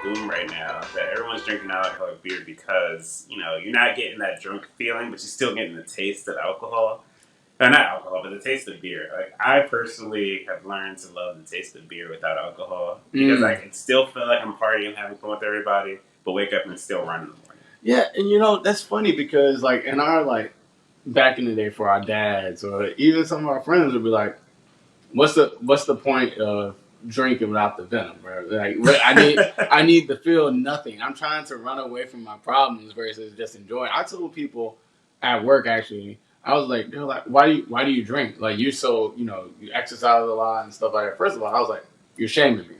boom right now that everyone's drinking alcoholic beer because, you're not getting that drunk feeling, but you're still getting the taste of alcohol. Or not alcohol, but the taste of beer. Like, I personally have learned to love the taste of beer without alcohol because I can still feel like I'm partying, having fun with everybody, but wake up and still run in the morning. Yeah, and that's funny because like in our like back in the day for our dads or even some of our friends would be like, what's the point of drinking without the venom, bro? Like I need to feel nothing. I'm trying to run away from my problems versus just enjoying. I told people at work actually, I was like, they're like, why do you drink? Like you're so you exercise a lot and stuff like that. First of all, I was like, you're shaming me.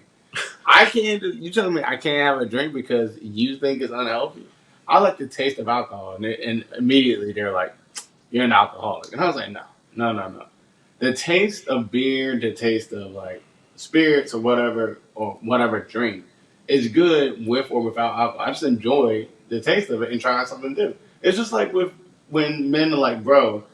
I can't. You telling me I can't have a drink because you think it's unhealthy? I like the taste of alcohol, and immediately they're like, "You're an alcoholic," and I was like, "No, no, no, no." The taste of beer, the taste of like spirits or whatever drink is good with or without alcohol. I just enjoy the taste of it and trying something new. It's just like with when men are like, "Bro,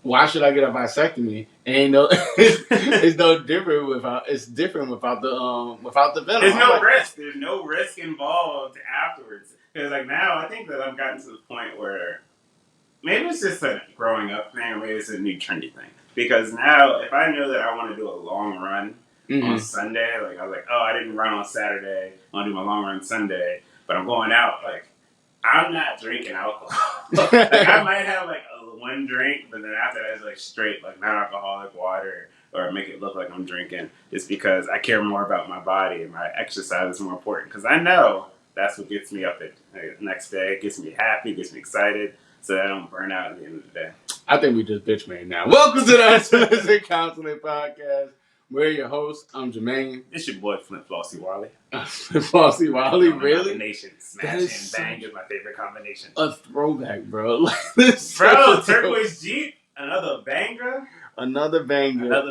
why should I get a vasectomy?" Ain't no, it's no different without. It's different without the venom. There's no risk. There's no risk involved afterwards. Because like now, I think that I've gotten to the point where maybe it's just a growing up thing, or maybe it's a new trendy thing. Because now, if I know that I want to do a long run on Sunday, like I was like, oh, I didn't run on Saturday, I want to do my long run Sunday, but I'm going out, like I'm not drinking alcohol. Like I might have like one drink, but then after that it's like straight like non-alcoholic water or make it look like I'm drinking. Just because I care more about my body and my exercise is more important. Because I know that's what gets me up the next day. It gets me happy, gets me excited, so that I don't burn out at the end of the day. I think we just bitch made now. Welcome to the Unsolicited Counseling Podcast. We're your hosts. I'm Jermaine. It's your boy Flint Flossy Wally. Flossy Wally, really? Combination, smash and bang is my favorite combination. A throwback, bro. Bro, turquoise Jeep, another banger. Another banger.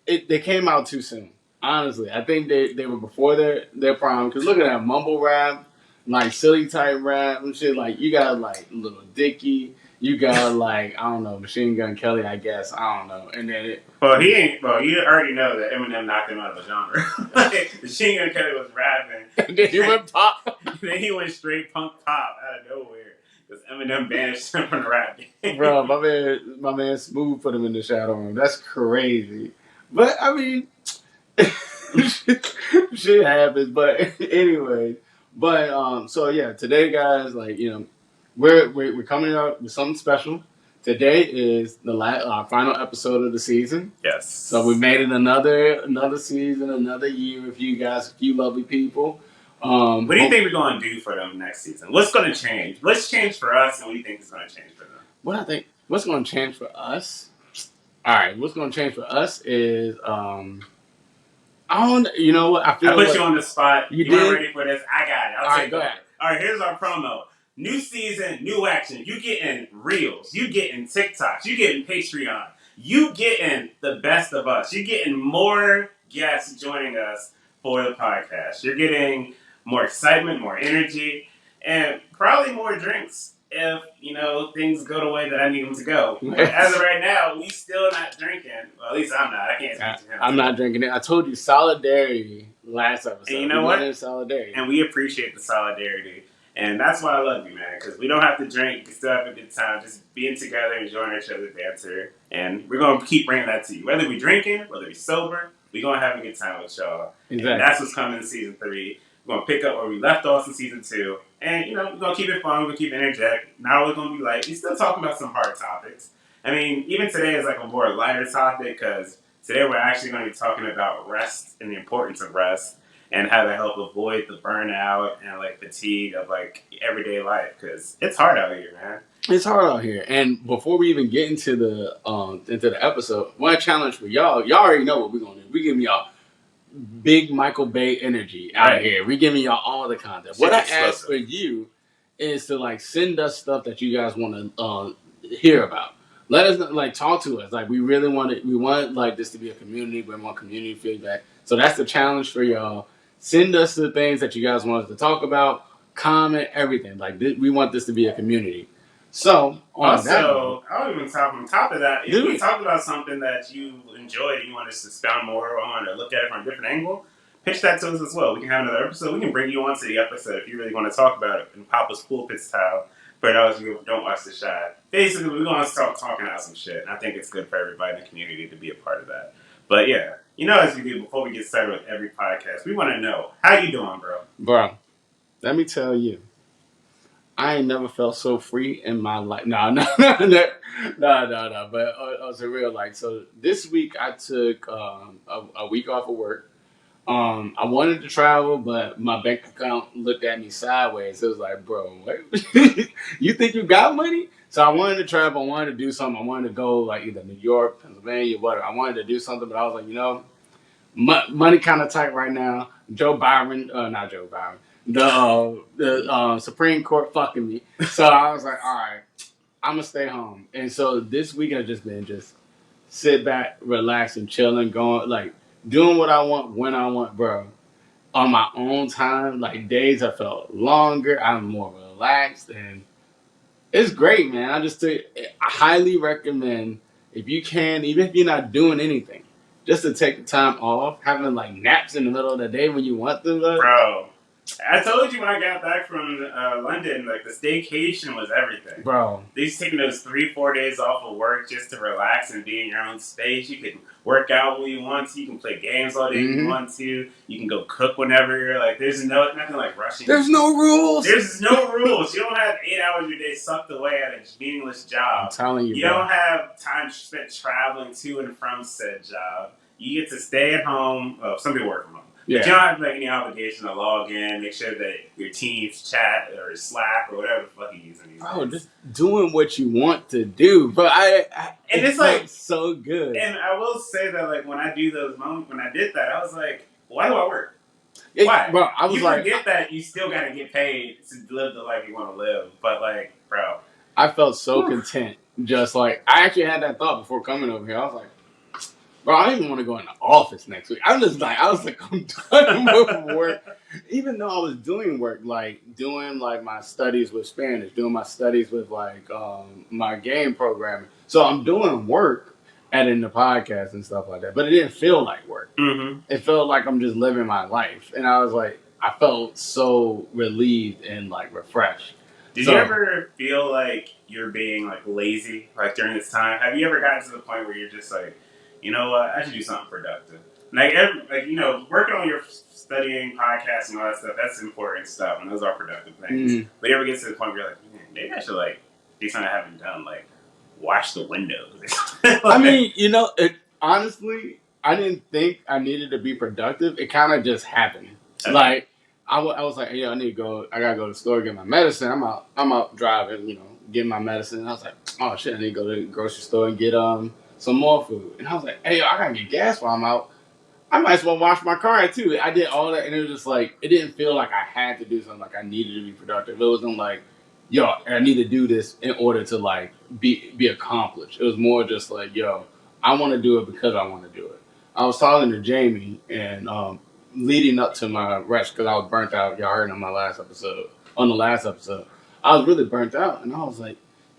They came out too soon. Honestly, I think they were before their prime. Because look at that mumble rap, like silly type rap and shit. Like you got like Little Dicky. You got like I don't know, Machine Gun Kelly, I guess. I don't know. And then you already know that Eminem knocked him out of the genre. Like, Machine Gun Kelly was rapping. And then he went pop. Then he went straight punk pop out of nowhere. Because Eminem banished him from the rap game. Bro, my man Smooth put him in the shadow room. That's crazy. But I mean shit happens. But anyway. But so yeah, today guys, like, we're coming out with something special. Today is our final episode of the season. Yes. So we made it another season, another year with you guys, with you lovely people. What do you think we're going to do for them next season? What's going to change? What's changed for us, and what do you think is going to change for them? What's going to change for us? All right, what's going to change for us is I don't. You know what? I put you on the spot. You weren't ready for this. I got it. I'll take it. Ahead. All right, here's our promo. New season, new action. You getting Reels. You getting TikToks. You getting Patreon. You getting the best of us. You getting more guests joining us for the podcast. You're getting more excitement, more energy, and probably more drinks if, things go the way that I need them to go. As of right now, we still not drinking. Well, at least I'm not. I can't speak to him. I'm not drinking it. I told you solidarity last episode. And you know what? Solidarity. And we appreciate the solidarity. And that's why I love you, man, because we don't have to drink. We can still have a good time just being together, enjoying each other's banter. And we're going to keep bringing that to you. Whether we're drinking, whether we're sober, we're going to have a good time with y'all. Exactly. And that's what's coming in season 3. We're going to pick up where we left off in season 2. And, we're going to keep it fun. We're going to keep it energetic. Not only going to be light. We're still talking about some hard topics. I mean, even today is like a more lighter topic because today we're actually going to be talking about rest and the importance of rest and how to help avoid the burnout and like fatigue of like everyday life because it's hard out here, man. It's hard out here. And before we even get into the episode, one challenge for y'all. Y'all already know what we're gonna do. We're giving y'all big Michael Bay energy out here. We're giving y'all all the content. What I ask for you is to like send us stuff that you guys want to hear about. Let us like talk to us. Like we really want it. We want like this to be a community. We want community feedback. So that's the challenge for y'all. Send us the things that you guys want us to talk about. Comment everything. Like we want this to be a community. So on top of that, if you talked about something that you enjoyed and you want us to expound more on or look at it from a different angle, pitch that to us as well. We can have another episode. We can bring you onto the episode if you really want to talk about it in Papa's pulpit style. For those who don't watch the shot, basically we're going to start talking out some shit. And I think it's good for everybody in the community to be a part of that. But yeah, as we do before we get started with every podcast, we want to know how you doing, bro. Bro, let me tell you, I ain't never felt so free in my life. No. But on a real, like, so this week I took a week off of work. I wanted to travel, but my bank account looked at me sideways. It was like, bro, what? You think you got money? So I wanted to travel. I wanted to do something. I wanted to go like either New York, Pennsylvania, whatever. I wanted to do something, but I was like, money kind of tight right now. Not Joe Byron, the Supreme Court fucking me. So I was like, all right, I'm gonna stay home. And so this week I've just been sit back, relax, and chilling, going like doing what I want when I want, bro. On my own time, like days I felt longer. I'm more relaxed, and it's great, man. I highly recommend if you can, even if you're not doing anything, just to take the time off, having like naps in the middle of the day when you want them. Bro, I told you when I got back from London, like the staycation was everything. Bro, These taking those 3-4 days off of work just to relax and be in your own space. You can work out when you want to. You can play games all day if you want to. You can go cook whenever you're like. There's nothing like rushing. There's no rules. There's no rules. You don't have 8 hours of your day sucked away at a meaningless job. I'm telling you, you bro. don't have time spent traveling to and from said job. You get to stay at home. Well, some people work from home. Yeah. But you don't have like any obligation to log in, make sure that your team's chat or Slack or whatever the fuck you're using these days. Just doing what you want to do. But and it's like so good. And I will say that like when I do those moments, when I did that, I was like, why do I work? Why? Bro, I was like, forget that you still gotta get paid to live the life you want to live. But like, bro, I felt so content. Just like I actually had that thought before coming over here. I was like, bro, I don't even want to go in the office next week. I was like, I'm done with work. Even though I was doing work, like doing like my studies with Spanish, doing my studies with like my game programming. So I'm doing work, editing the podcast and stuff like that. But it didn't feel like work. Mm-hmm. It felt like I'm just living my life, and I was like, I felt so relieved and like refreshed. Did you ever feel like you're being like lazy, like during this time? Have you ever gotten to the point where you're just like, you know what? I should do something productive. Like working on your studying, podcasting, all that stuff, that's important stuff, and those are productive things. Mm-hmm. But you ever get to the point where you're like, maybe I should like do something I haven't done, like wash the windows. I mean, honestly, I didn't think I needed to be productive. It kind of just happened. Okay. Like I was like, I need to go. I gotta go to the store get my medicine. I'm out driving, getting my medicine. And I was like, oh shit, I need to go to the grocery store and get some more food. And I was like, hey, I gotta get gas while I'm out. I might as well wash my car too. I did all that, and it was just like, it didn't feel like I had to do something, like I needed to be productive. It wasn't like, I need to do this in order to like be accomplished. It was more just like, I want to do it because I want to do it. I was talking to Jamie and leading up to my rest because I was burnt out. Y'all heard on the last episode, I was really burnt out, and he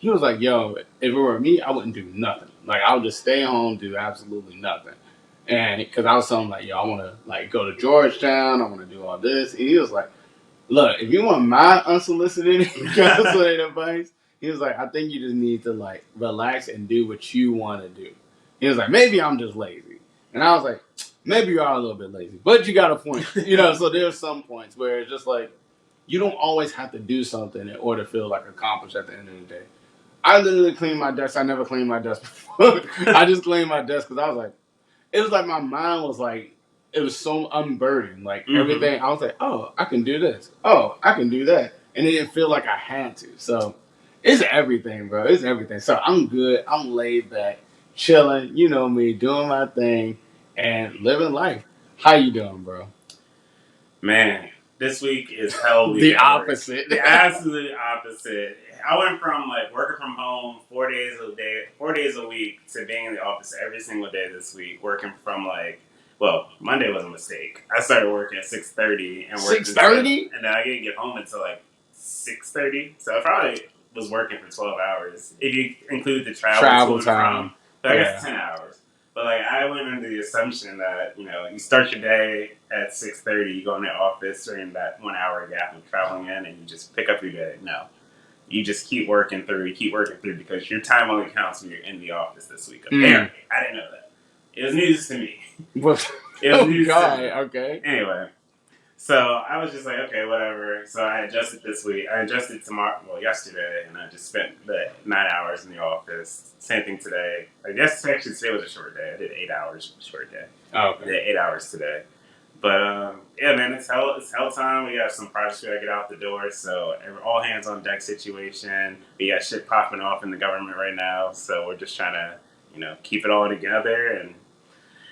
was like, if it were me, I wouldn't do nothing. Like I would just stay home, do absolutely nothing. And because I was telling him like, I want to like go to Georgetown, I want to do all this. And he was like, look, if you want my unsolicited advice, he was like, I think you just need to like relax and do what you want to do. He was like, maybe I'm just lazy. And I was like, maybe you are a little bit lazy, but you got a point. So there's some points where it's just like, you don't always have to do something in order to feel like accomplished at the end of the day. I literally cleaned my desk. I never cleaned my desk before. I just cleaned my desk because I was like, it was like my mind was like, it was so unburdened. Like everything, I was like, oh, I can do this. Oh, I can do that. And it didn't feel like I had to. So it's everything, bro. It's everything. So I'm good. I'm laid back, chilling, me, doing my thing and living life. How you doing, bro? Man, this week is hell. The opposite. The absolute opposite. I went from like working from home 4 days a week to being in the office every single day this week. Working from Monday was a mistake. I started working at 6:30 and worked 6:30, and then I didn't get home until like 6:30. So I probably was working for 12 hours if you include the travel time. So I guess 10 hours. But like I went under the assumption that you start your day at 6:30, you go in the office during that 1 hour gap of traveling in, and you just pick up your day. No, you just keep working through. You keep working through because your time only counts when you're in the office this week. Apparently, I didn't know that. It was news to me. It was news to me. Okay. Anyway, so I was just like, okay, whatever. So I adjusted this week. I adjusted yesterday, and I just spent the 9 hours in the office. Same thing today. I guess actually today was a short day. I did 8 hours, short day. Oh, okay. I did 8 hours today. But yeah, man, it's hell time. We got some projects we gotta get out the door. So all hands on deck situation. We got shit popping off in the government right now. So we're just trying to keep it all together and.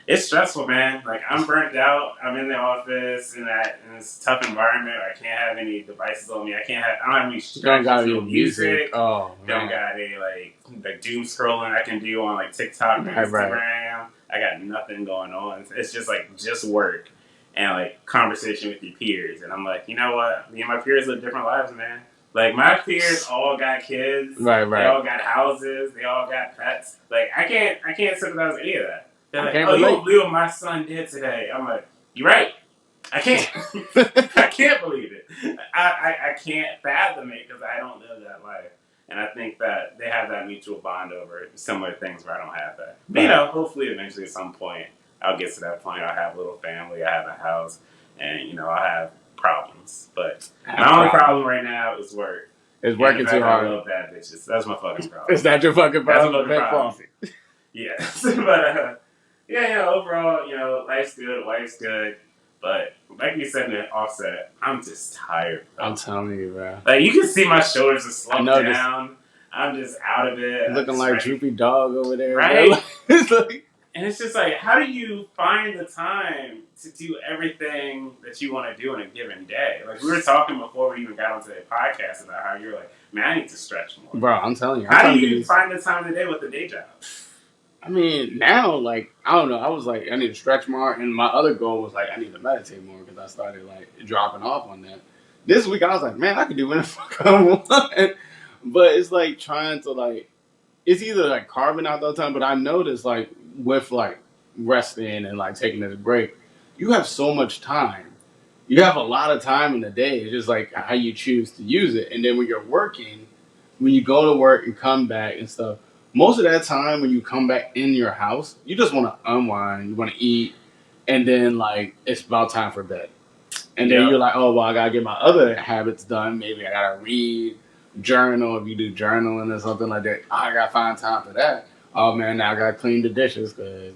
It's stressful, man. Like I'm burnt out. I'm in the office in this tough environment. I can't have any devices on me. I don't have any distractions. No music. Oh, don't got any like doom scrolling I can do on like TikTok or Instagram. Right. I got nothing going on. It's just work and like conversation with your peers. And I'm like, you know what? Me and my peers live different lives, man. Like my peers all got kids. Right. They all got houses. They all got pets. Like I can't sympathize with any of that. They're like, you won't believe what my son did today. I'm like, you're right. I can't. I can't believe it. I can't fathom it because I don't live that life. And I think that they have that mutual bond over similar things where I don't have that. But, hopefully eventually at some point I'll get to that point. I'll have a little family. I have a house. And, I'll have problems. But my only problem right now is work. It's working too hard. I love bad bitches. That's my fucking problem. Is that your fucking problem? That's my fucking problem. Yes. But, yeah, overall, life's good, wife's good. But like you said in the offset, I'm just tired, bro. I'm telling you, bro. Like, you can see my shoulders are slumped down. I'm just out of it. Looking like droopy dog over there. Right? And it's just like, how do you find the time to do everything that you want to do in a given day? Like, we were talking before we even got onto the podcast about how you're like, man, I need to stretch more. Bro, I'm telling you. How do you find the time of the day with the day job? I mean, now, like, I don't know. I was like, I need to stretch more. And my other goal was, like, I need to meditate more because I started, like, dropping off on that. This week, I was like, man, I can do whatever the fuck I want. But it's, like, trying to, like, it's either, like, carving out the time. But I noticed, like, with, like, resting and, like, taking a break, you have so much time. You have a lot of time in the day. It's just, like, how you choose to use it. And then when you're working, when you go to work and come back and stuff, most of that time when you come back in your house, you just want to unwind, you want to eat, and then, like, it's about time for bed. And then you're like, oh, well, I got to get my other habits done. Maybe I got to read, journal, if you do journaling or something like that. I got to find time for that. Oh, man, now I got to clean the dishes because,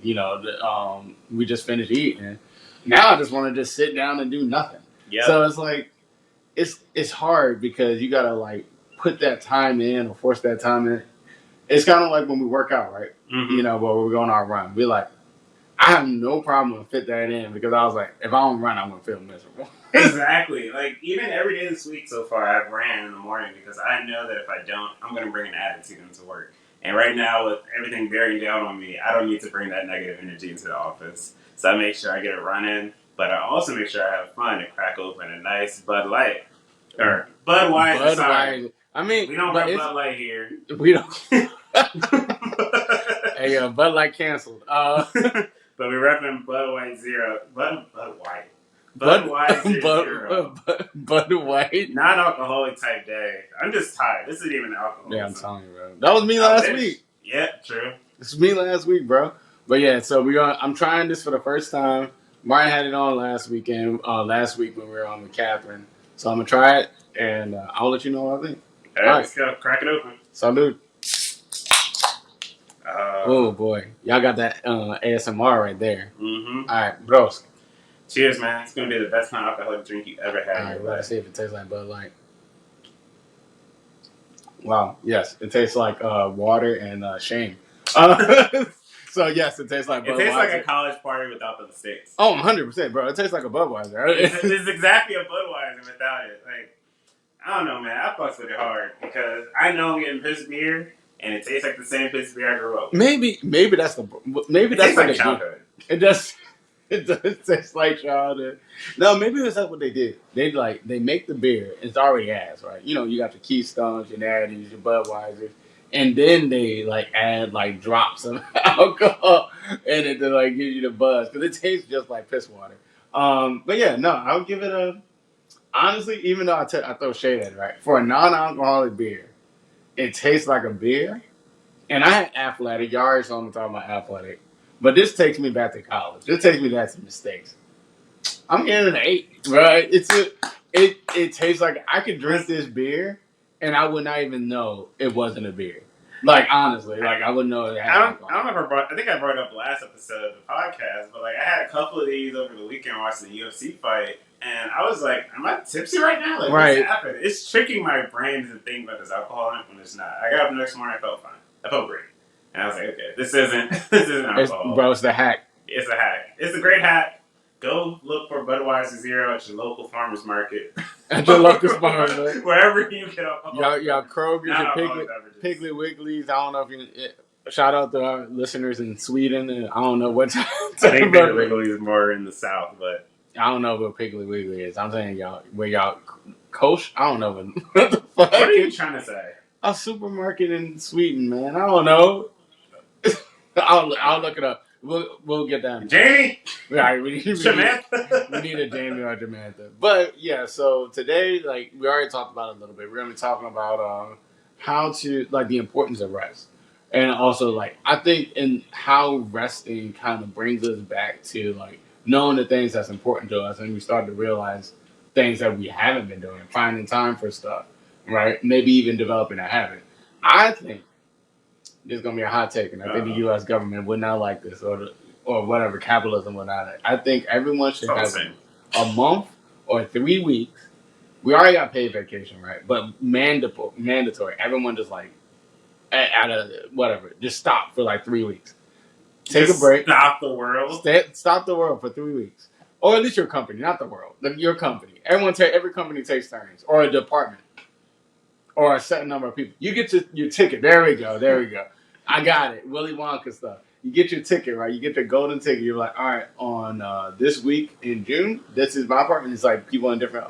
we just finished eating. Now I just want to just sit down and do nothing. Yep. So it's like, it's hard because you got to, like, put that time in or force that time in. It's kind of like when we work out, right? Mm-hmm. But we're going on our run. We're like, I have no problem to fit that in because I was like, if I don't run, I'm going to feel miserable. Exactly. Like, even every day this week so far, I've ran in the morning because I know that if I don't, I'm going to bring an attitude into work. And right now, with everything bearing down on me, I don't need to bring that negative energy into the office. So I make sure I get it running, but I also make sure I have fun and crack open a nice Bud Light. Or Budweiser. Sorry. I mean, we don't have Bud Light here. We don't. Hey, Bud Light canceled. But we're repping Bud White Zero. Bud White Zero. Bud White. Non-alcoholic type day. I'm just tired. This isn't even alcohol. Yeah, I'm telling you, bro. That was me last week. Yeah, true. This was me last week, bro. But yeah, so I'm trying this for the first time. Martin had it on last week when we were on with Catherine. So I'm gonna try it, and I'll let you know what I think. All right, let's go. Crack it open. Salud. Oh boy, y'all got that ASMR right there. Mm-hmm. All right, bros. Cheers, man. It's gonna be the best non-alcoholic drink you ever had. All right, let's see if it tastes like Bud Light. Wow. Yes, it tastes like water and shame. So yes, it tastes like Budweiser. It tastes like a college party without the mistakes. Oh, 100%, bro. It tastes like a Budweiser. It's exactly a Budweiser without it. Like, I don't know, man. I fucks with it hard because I know I'm getting piss beer, and it tastes like the same piss beer I grew up with. Maybe that's like childhood. It does taste like childhood. No, maybe that's what they did. They make the beer. It's already has, right? You got your Keystones, your Natties, your Budweisers. and then they like add like drops of alcohol in it to like give you the buzz because it tastes just like piss water. But yeah, no, I would give it a honestly. Even though I throw shade at it, right? For a non-alcoholic beer, it tastes like a beer. And I had athletic. Y'all already saw me talking about athletic, but this takes me back to college. This takes me back to mistakes. I'm getting an 8, right? It tastes like I could drink this beer and I would not even know it wasn't a beer. Like honestly, like I wouldn't know it had I alcohol. don't know if I think I brought it up last episode of the podcast, but like I had a couple of these over the weekend watching the UFC fight, and I was like, "Am I tipsy right now? Like, what's Right. happened?" It's tricking my brain to think that there's alcohol in it when it's not. I got up the next morning, I felt fine. I felt great, and I was like, "Okay, this isn't this isn't alcohol. Bro, it's the hack. It's a hack. It's a great hack. Go look for Budweiser Zero at your local farmer's market. At your local farmer's market. Wherever you get y'all Kroger's and Piggly Wigglies. I don't know if you. Shout out to our listeners in Sweden. And I don't know what. I think Piggly Wiggly is more in the south, but I don't know what Piggly Wiggly is. I'm saying y'all where y'all coach. I don't know what the fuck. What are you trying to say? A supermarket in Sweden, man. I don't know. I'll look it up. We'll get that. Jamie? Right, we need Samantha? we need a Jamie or Samantha. But yeah, so today, like we already talked about it a little bit. We're gonna be talking about how to like the importance of rest. And also like I think in how resting kind of brings us back to like knowing the things that's important to us and we start to realize things that we haven't been doing, finding time for stuff, right? Maybe even developing a habit. I think this is gonna be a hot take, and I think the U.S. government would not like this, or whatever capitalism would not. I think everyone should have a month or 3 weeks. We already got paid vacation, right? But mandatory. Everyone just like out of whatever, just stop for like 3 weeks. Take a break. Stop the world. Stop the world for 3 weeks, or at least your company, not the world. Your company. Every company takes turns, or a department. Or a set number of people. You get your ticket. There we go. I got it. Willy Wonka stuff. You get your ticket, right? You get the golden ticket. You're like, all right, on this week in June, this is my apartment. It's like people in different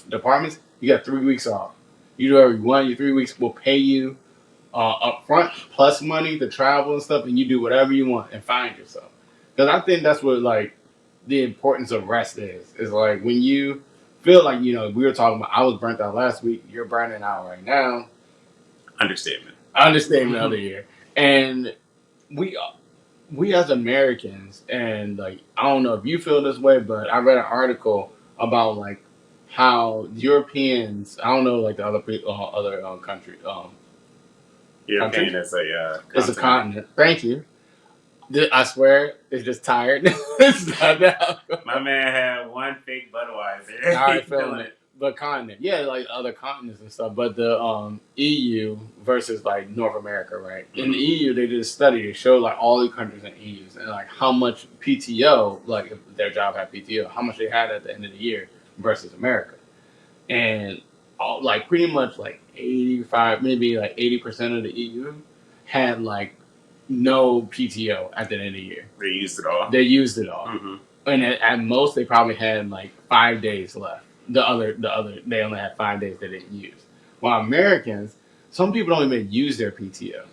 departments. You got 3 weeks off. You do whatever you want. Your 3 weeks will pay you up front plus money to travel and stuff, and you do whatever you want and find yourself. Because I think that's what like the importance of rest is. Is like when you feel like, we were talking about, I was burnt out last week. You're burning out right now. Understatement of the year. And we as Americans, and like, I don't know if you feel this way, but I read an article about like how Europeans, I don't know, like the other country, European is it's a continent. Thank you. I swear, it's just tired. My man had one fake Budweiser. All right, feeling it. But continent, yeah, like other continents and stuff. But the EU versus like North America, right? Mm-hmm. In the EU, they did a study to show like all the countries in EUs and like how much PTO, like if their job had PTO, how much they had at the end of the year versus America, and like pretty much like 85, maybe like 80% of the EU had like no PTO at the end of the year. They used it all. Mm-hmm. And at most, they probably had like 5 days left. The other, they only had 5 days they didn't use. While Americans, some people don't even use their PTO.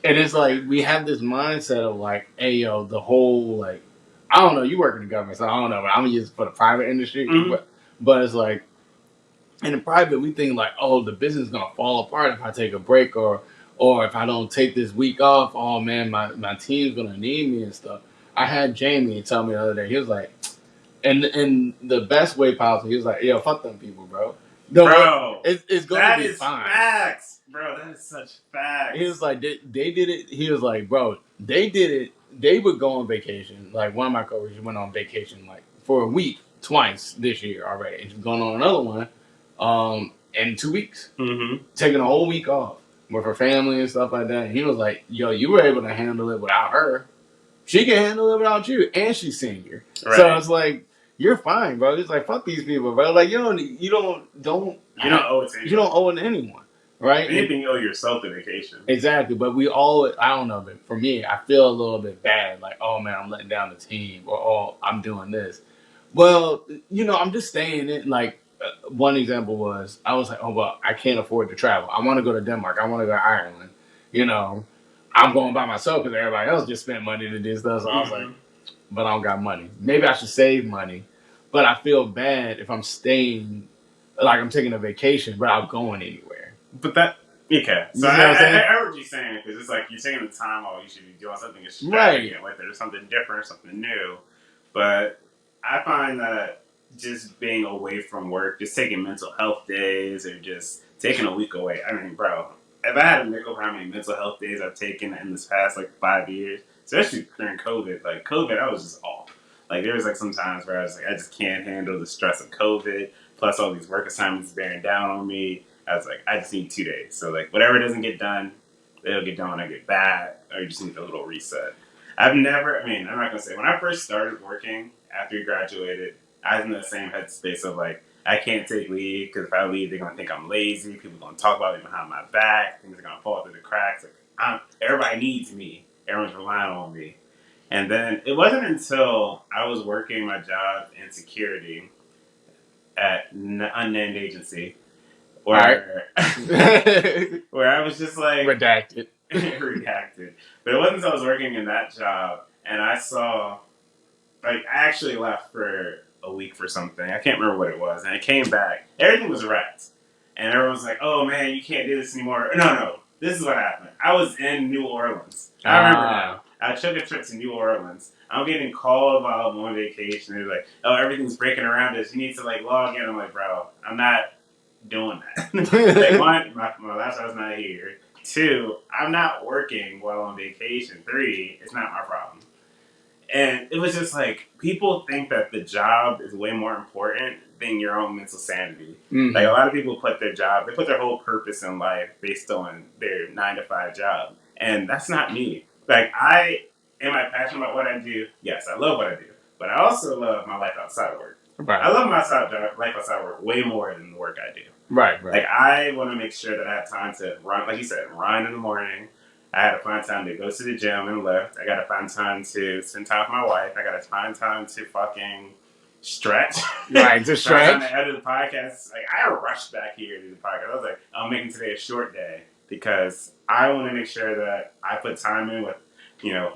And it's like, we have this mindset of like, hey, yo, the whole, like, I don't know, you work in the government, so I don't know, but I'm going to use it for the private industry. Mm-hmm. But it's like, in the private, we think like, oh, the business is going to fall apart if I take a break or if I don't take this week off. Oh, man, my team's going to need me and stuff. I had Jamie tell me the other day, he was like, and in the best way possible, he was like, yo, fuck them people, bro. Bro, it's going to be fine. Facts. Bro, that is such facts. He was like, they did it. He was like, bro, they did it. They would go on vacation. Like, one of my coworkers went on vacation, like, for a week, twice this year already. And she's going on another one in 2 weeks. Mm-hmm. Taking a whole week off with her family and stuff like that. And he was like, yo, you were able to handle it without her. She can handle it without you. And she's senior. Right. So it's like, you're fine, bro. It's like, fuck these people, bro. Like, you don't owe it to anyone. You don't owe it to anyone, right? Anything, you owe yourself a vacation. Exactly, but we all, I don't know, but for me, I feel a little bit bad. Like, oh man, I'm letting down the team, or oh, I'm doing this. Well, I'm just staying in. Like, one example was I was like, oh well, I can't afford to travel. I want to go to Denmark. I want to go to Ireland. You know, I'm going by myself because everybody else just spent money to do stuff. So I was like, Mm-hmm. but I don't got money. Maybe I should save money. But I feel bad if I'm staying, like I'm taking a vacation, but I'm going anywhere. But that okay. You So see what I'm saying? I heard what you're saying because it's like you're taking the time off. You should be doing something Right. extravagant with it or something different, something new. But I find that just being away from work, just taking mental health days, or just taking a week away. I mean, bro, if I had a nickel for how many mental health days I've taken in this past like 5 years, especially during COVID, like COVID, I was just off. Like there was like some times where I was like, I just can't handle the stress of COVID, plus all these work assignments bearing down on me. I was like, I just need 2 days. So like whatever doesn't get done, it'll get done when I get back, or you just need a little reset. I've never, I mean, I'm not gonna say when I first started working after we graduated, I was in the same headspace of like, I can't take leave because if I leave, they're gonna think I'm lazy. People are gonna talk about me behind my back. Things are gonna fall through the cracks. Like, everybody needs me. Everyone's relying on me. And then it wasn't until I was working my job in security at unnamed agency All right. where where I was just like Redacted. redacted. But it wasn't until I was working in that job and I saw like I actually left for a week for something. I can't remember what it was, and I came back. Everything was wrecked, and everyone was like, "Oh man, you can't do this anymore." No. This is what happened. I was in New Orleans. I remember now. I took a trip to New Orleans. I'm getting called while I'm on vacation. They're like, "Oh, everything's breaking around us. You need to like log in." I'm like, "Bro, I'm not doing that." Like one, my laptop's not here. Two, I'm not working while on vacation. Three, it's not my problem. And it was just like people think that the job is way more important than your own mental sanity. Mm-hmm. Like a lot of people put their job, they put their whole purpose in life based on their 9 to 5 job, and that's not me. Like am I passionate about what I do? Yes, I love what I do, but I also love my life outside of work. Right. I love my life outside of work way more than the work I do. Right. Like I want to make sure that I have time to run, like you said, run in the morning. I had to find time to go to the gym and lift. I got to find time to spend time with my wife. I got to find time to fucking stretch. Right, to stretch. Time to edit the podcast. Like I rushed back here to do the podcast. I was like, I'm making today a short day because I want to make sure that I put time in with,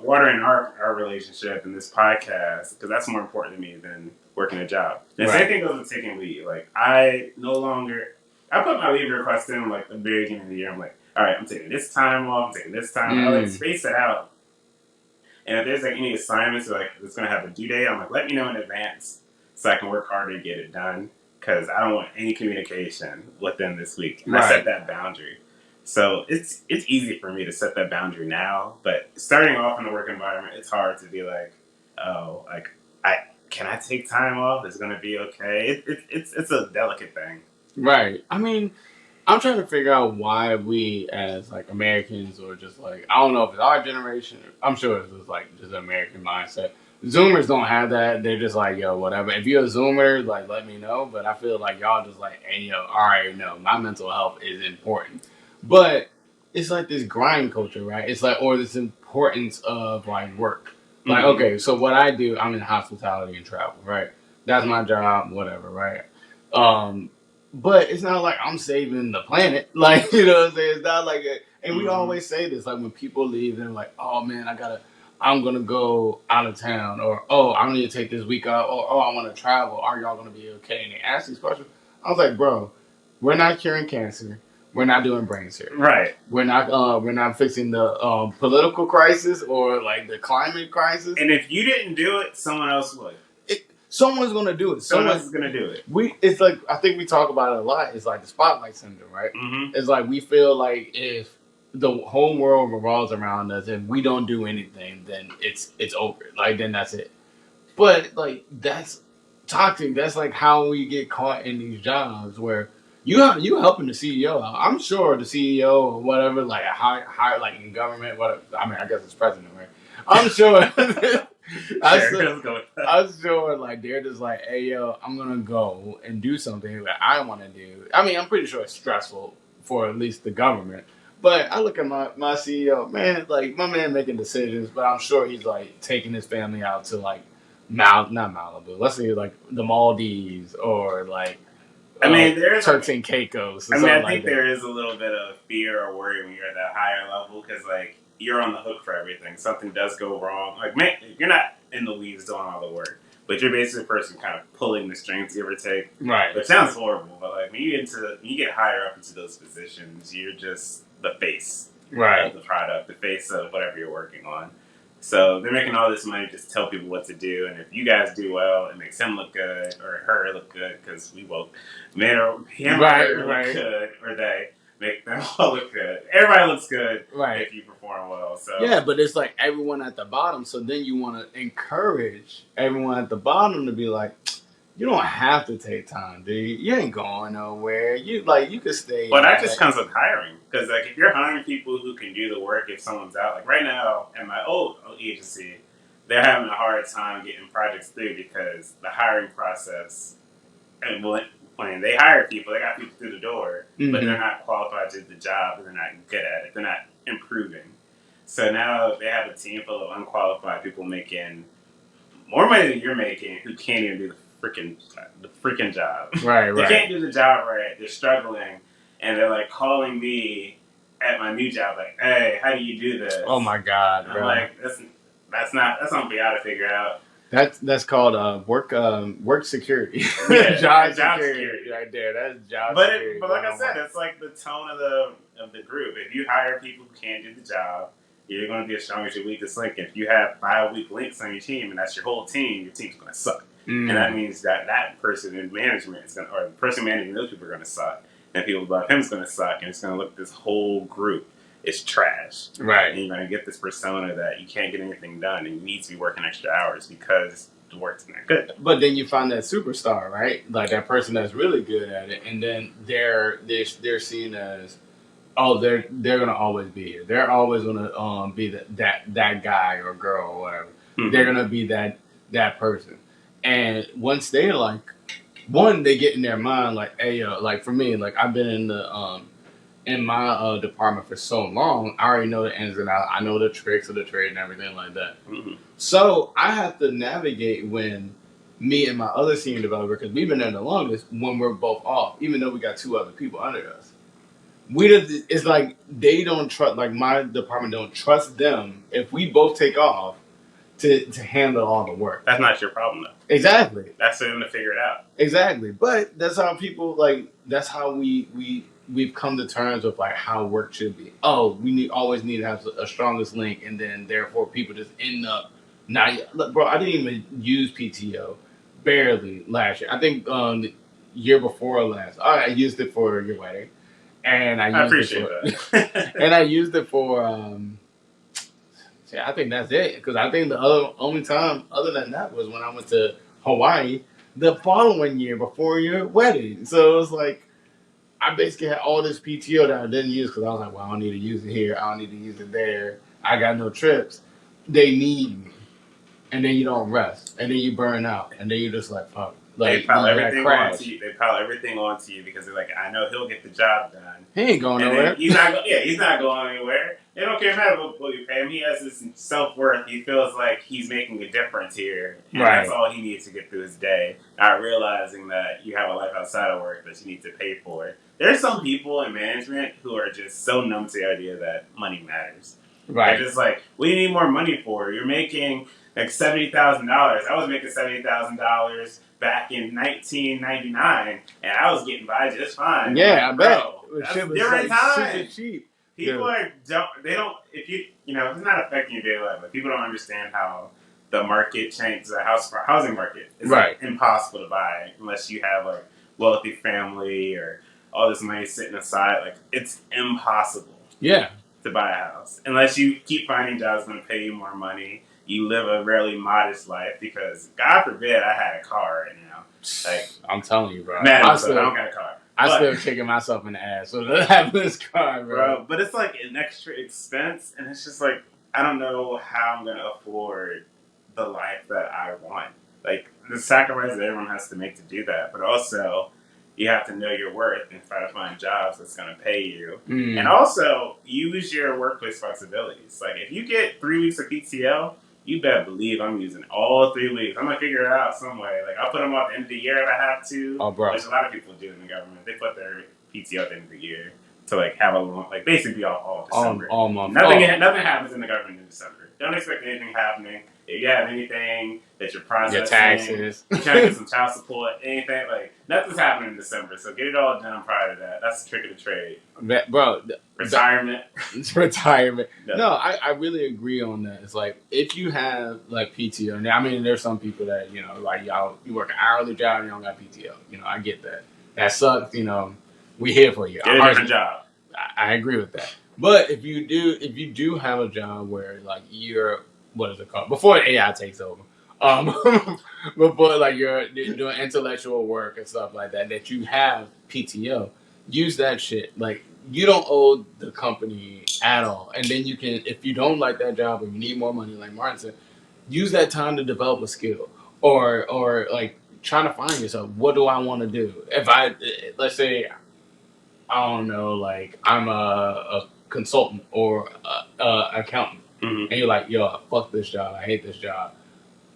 watering our relationship and this podcast because that's more important to me than working a job. And the same thing goes with taking leave. Like I put my leave request in like the very beginning of the year. I'm like, all right, I'm taking this time off. I'm taking this time. I like space it out. And if there's like any assignments like it's gonna have a due date, I'm like, let me know in advance so I can work harder to get it done because I don't want any communication within this week. And I set that boundary. So it's easy for me to set that boundary now, but starting off in the work environment, it's hard to be like, oh, like can I take time off? It's gonna be okay. It's a delicate thing. Right. I mean, I'm trying to figure out why we, as like Americans, or just like I don't know if it's our generation. I'm sure it's just like just an American mindset. Zoomers don't have that. They're just like, yo, whatever. If you're a Zoomer, like, let me know. But I feel like y'all just like, hey, yo, all right, no, my mental health is important. But it's like this grind culture, right? It's like, or this importance of like work. Like, okay, so what I do, I'm in hospitality and travel, right? That's my job, whatever, right? But it's not like I'm saving the planet. Like, you know what I'm saying? It's not like that. And we always say this, like when people leave, they're like, oh man, I'm going to go out of town, or, oh, I need to take this week off, or, oh, I want to travel. Are y'all going to be okay? And they ask these questions. I was like, bro, we're not curing cancer. We're not doing brain surgery. Right. We're not fixing the political crisis or like the climate crisis. And if you didn't do it, someone else would. Someone's gonna do it. Someone else is gonna do it. It's like I think we talk about it a lot. It's like the spotlight syndrome, right? Mm-hmm. It's like we feel like if the whole world revolves around us, if we don't do anything, then it's over. Like then that's it. But like that's toxic. That's like how we get caught in these jobs where you helping the CEO out. I'm sure the CEO or whatever, like high like in government, whatever. I mean, I guess it's president, right? I'm sure. I'm sure, like they're just like, hey yo, I'm gonna go and do something that I want to do. I mean, I'm pretty sure it's stressful for at least the government. But I look at my CEO, man, like my man making decisions, but I'm sure he's like taking his family out to like not Malibu. Let's say like the Maldives or like I mean, there's Turks and Caicos or I mean, something I like think that. there is a little bit of fear or worry when you're at that higher level because, like, you're on the hook for everything. Something does go wrong. Like, man, you're not in the weeds doing all the work, but you're basically the person kind of pulling the strings, give or take. Right. It sounds horrible, but like when you get higher up into those positions, you're just the face Right. of the product, the face of whatever you're working on. So they're making all this money just to tell people what to do, and if you guys do well, it makes him look good or her look good because we both made him or her look good, or they make them all look good. Everybody looks good if you perform well. So yeah, but it's like everyone at the bottom. So then you want to encourage everyone at the bottom to be like, you don't have to take time, dude. You ain't going nowhere. You could stay. Well, that just comes with hiring. Because like if you're hiring people who can do the work if someone's out, like right now at my old agency, they're having a hard time getting projects through because the hiring process and when they hire people, they got people through the door, but they're not qualified to do the job and they're not good at it. They're not improving. So now they have a team full of unqualified people making more money than you're making who can't even do the freaking job. They can't do the job right. They're struggling, and they're like calling me at my new job, like, "Hey, how do you do this?" Oh my god! And I'm like, that's something we got to figure out. That's called work security. Yeah, job security right there. That's job security. But like I said, it's like the tone of the group. If you hire people who can't do the job, you're going to be as strong as your weakest link. If you have 5 weak links on your team, and that's your whole team, your team's going to suck. And that means that person in management is going to, or the person managing those people are going to suck. And people above him is going to suck, and it's going to look this whole group is trash. Right. And you're going to get this persona that you can't get anything done, and you need to be working extra hours because the work's not good. But then you find that superstar, right? Like that person that's really good at it, and then they're seen as, oh, they're gonna always be here. They're always gonna be that guy or girl or whatever. Mm-hmm. They're gonna be that person. And once they like, one, they get in their mind like, hey, like for me, like I've been in my department for so long, I already know the ins and outs. I know the tricks of the trade and everything like that. Mm-hmm. So I have to navigate when me and my other senior developer, because we've been there the longest, when we're both off, even though we got 2 other people under us. It's like they don't trust, like my department don't trust them if we both take off to handle all the work. That's not your problem though. Exactly. That's for them to figure it out. Exactly. But that's how people that's how we've come to terms with like how work should be. Oh, we always need to have a strongest link, and then therefore people just end up look, bro, I didn't even use PTO barely last year. I think the year before last. I used it for your wedding. And I appreciate that. And I used it for I think that's it. Because I think the only time other than that was when I went to Hawaii the following year before your wedding. So it was like I basically had all this PTO that I didn't use because I was like, well, I don't need to use it here. I don't need to use it there. I got no trips. They need me. And then you don't rest. And then you burn out. And then you're just like, fuck. Like, they pile everything onto you. They pile everything onto you because they're like, I know he'll get the job done. He ain't going nowhere. He's not going anywhere. They don't care what you pay him. He has this self-worth. He feels like he's making a difference here. And that's all he needs to get through his day. Not realizing that you have a life outside of work that you need to pay for. There's some people in management who are just so numb to the idea that money matters. Right. They're just like, what do you need more money for? You're making like $70,000. I was making $70,000 back in 1999, and I was getting by just fine. Yeah, like, I bet. That's different times. Super cheap. People it's not affecting your daily life, but people don't understand how the market changes, the housing market is like impossible to buy unless you have a wealthy family or all this money sitting aside. Like, it's impossible. Yeah. To buy a house unless you keep finding jobs going to pay you more money. You live a really modest life because, God forbid, I had a car right now. Like, I'm telling you, bro. I don't got a car. I'm still kicking myself in the ass with having this car, bro. But it's like an extra expense, and it's just like, I don't know how I'm going to afford the life that I want. Like, the sacrifice that everyone has to make to do that, but also you have to know your worth and try to find jobs that's going to pay you. And also, use your workplace flexibilities. Like, if you get 3 weeks of PTO, you better believe I'm using all 3 weeks. I'm gonna figure it out some way. Like I'll put them off the end of the year if I have to, Oh, bro. which a lot of people do in the government. They put their PTO at the end of the year to like have a long, like basically off all December. All month. Nothing happens in the government in December. Don't expect anything happening. If you have anything that you're processing, your taxes, you're trying to get some child support, anything like nothing's happening in December. So get it all done prior to that. That's the trick of the trade. Bro. Retirement. Retirement. No, I really agree on that. It's like if you have like PTO. I mean, there's some people that like you work an hourly job and you don't got PTO. I get that. That sucks. We here for you. Get a different job. I agree with that. But if you do have a job where like you're what is it called before AI takes over, before like you're doing intellectual work and stuff like that you have PTO, use that shit. Like you don't owe the company at all, and then you can, if you don't like that job or you need more money, like Martin said, use that time to develop a skill or like trying to find yourself. What do I want to do? If let's say I don't know, like I'm a consultant or a accountant, and you're like, yo, fuck this job, I hate this job.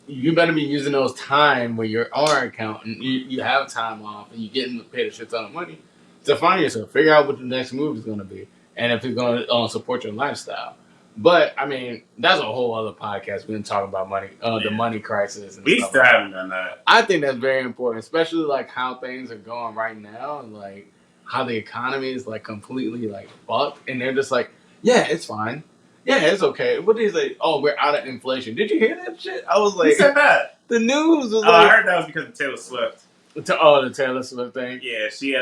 You better be using those time when you're an accountant, you have time off, and you're getting paid a shit ton of money to find yourself, figure out what the next move is going to be, and if it's going to support your lifestyle. But I mean, that's a whole other podcast. We didn't talk about money, the money crisis. And we still haven't done that. I think that's very important, especially like how things are going right now, and like how the economy is like completely like fucked, and they're just like, yeah, it's fine. Yeah, it's okay. What did he say? Oh, we're out of inflation. Did you hear that shit? I was like, who said that? The news was like. I heard that was because of Taylor Swift. The Taylor Swift thing. Yeah, she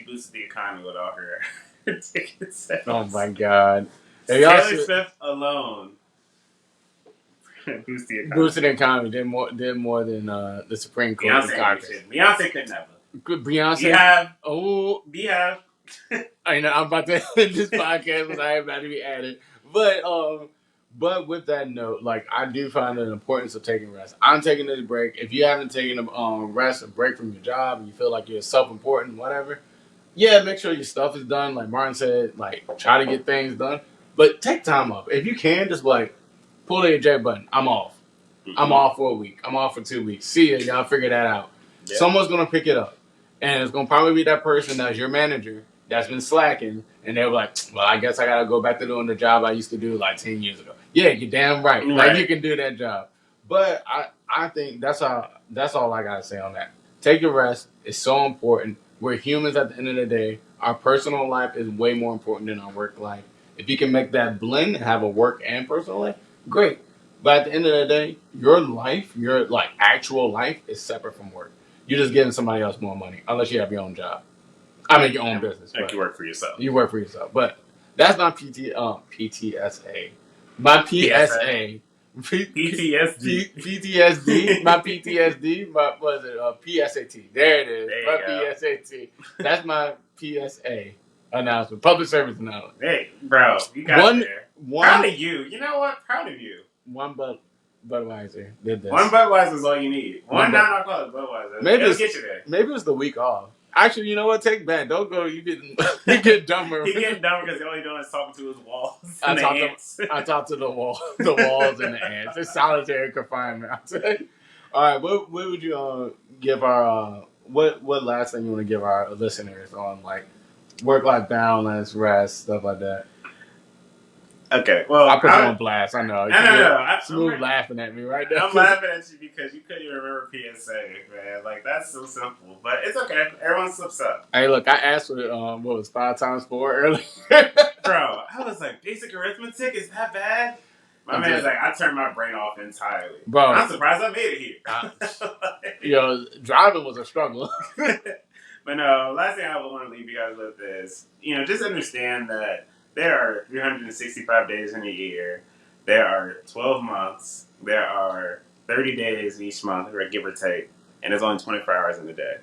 boosted the economy with all her ticket sales. Oh my god. Taylor Swift alone boosted the economy. Did more than the Supreme Court. Beyonce could never. Good Beyonce. We have. I know I'm about to end this podcast, but I am about to be added. But with that note, like I do find the importance of taking rest. I'm taking this break. If you haven't taken a rest, a break from your job, and you feel like you're self-important, whatever, yeah, make sure your stuff is done. Like Martin said, like try to get things done, but take time off. If you can, just like pull the eject button. I'm off. Mm-hmm. I'm off for a week. I'm off for 2 weeks. See ya. Y'all figure that out. Yep. Someone's gonna pick it up, and it's gonna probably be that person that's your manager that's been slacking, and they're like, well, I guess I gotta go back to doing the job I used to do like 10 years ago. Yeah, you're damn right. Like you can do that job. But I think that's all I gotta say on that. Take your rest. It's so important. We're humans at the end of the day. Our personal life is way more important than our work life. If you can make that blend and have a work and personal life, great. But at the end of the day, your life, your like actual life is separate from work. You're just giving somebody else more money, unless you have your own job. I mean, your own business. Like you work for yourself. You work for yourself. But that's not PTSA. My PSA. PTSD. PTSD. My PTSD. My, what is it? PSAT. There it is. My PSAT. That's my PSA announcement. Public service announcement. Hey, bro. You got there. Proud of you. You know what? Proud of you. One Budweiser did this. One Budweiser is all you need. One non-alcoholic Budweiser. It'll get you there. Maybe it's the week off. Actually, you know what? Take back. Don't go. You get dumber. He getting dumber because the only doing is talking to his walls. I talk to the walls and the ants. It's solitary confinement. All right. What would you give our what last thing you want to give our listeners on like work-life balance, rest, stuff like that? Okay, well, I put you on blast. I know. No. Smooth laughing at me right now. I'm laughing at you because you couldn't even remember PSA, man. Like that's so simple, but it's okay. Everyone slips up. Hey, look, I asked for what was 5 times 4 earlier. Bro, I was like, basic arithmetic is that bad? My man's like, I turned my brain off entirely. Bro, I'm surprised I made it here. Driving was a struggle. But no, last thing I would want to leave you guys with is, just understand that there are 365 days in a year. There are 12 months. There are 30 days each month, give or take. And there's only 24 hours in a day.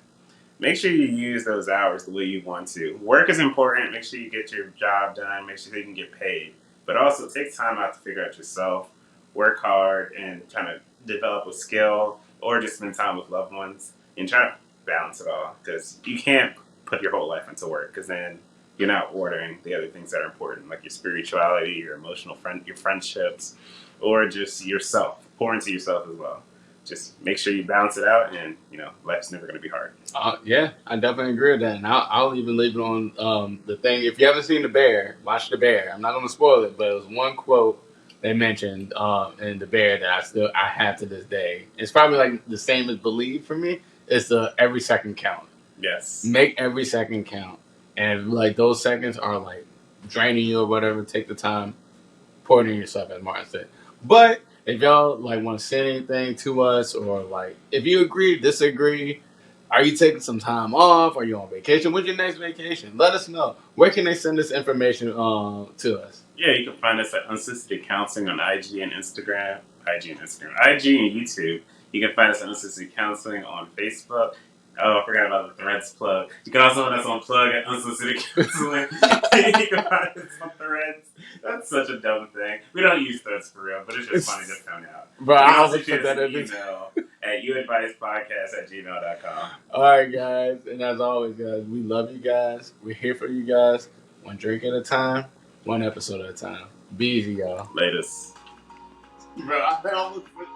Make sure you use those hours the way you want to. Work is important. Make sure you get your job done. Make sure you can get paid. But also take time out to figure out yourself. Work hard and try to develop a skill or just spend time with loved ones and try to balance it all. Because you can't put your whole life into work because then you're not ordering the other things that are important, like your spirituality, your emotional your friendships, or just yourself. Pour into yourself as well. Just make sure you balance it out, and life's never going to be hard. Yeah, I definitely agree with that, and I'll even leave it on the thing. If you haven't seen The Bear, watch The Bear. I'm not going to spoil it, but it was one quote they mentioned in The Bear that I have to this day. It's probably like the same as Believe for me. It's every second count. Yes. Make every second count, and like those seconds are like draining you or whatever. Take the time, pour it in yourself, as Martin said. But if y'all like want to say anything to us, or like if you agree, disagree, are you taking some time off? Are you on vacation? When's your next vacation? Let us know. Where can they send this information to us? Yeah, you can find us at Unsolicited Counseling on IG and Instagram. IG and YouTube. You can find us at Unsolicited Counseling on Facebook. Oh, I forgot about the Threads plug. You can also find us on Plug at Unsolicited Counseling. You can find us on Threads. That's such a dumb thing. We don't use Threads for real, but it's just funny to find out. Bro, You can I also always shoot put us that an in. email at youadvicepodcast@gmail.com. All right, guys, and as always, guys, we love you guys. We're here for you guys. One drink at a time, one episode at a time. Be easy, y'all. Latest. Bro, I almost put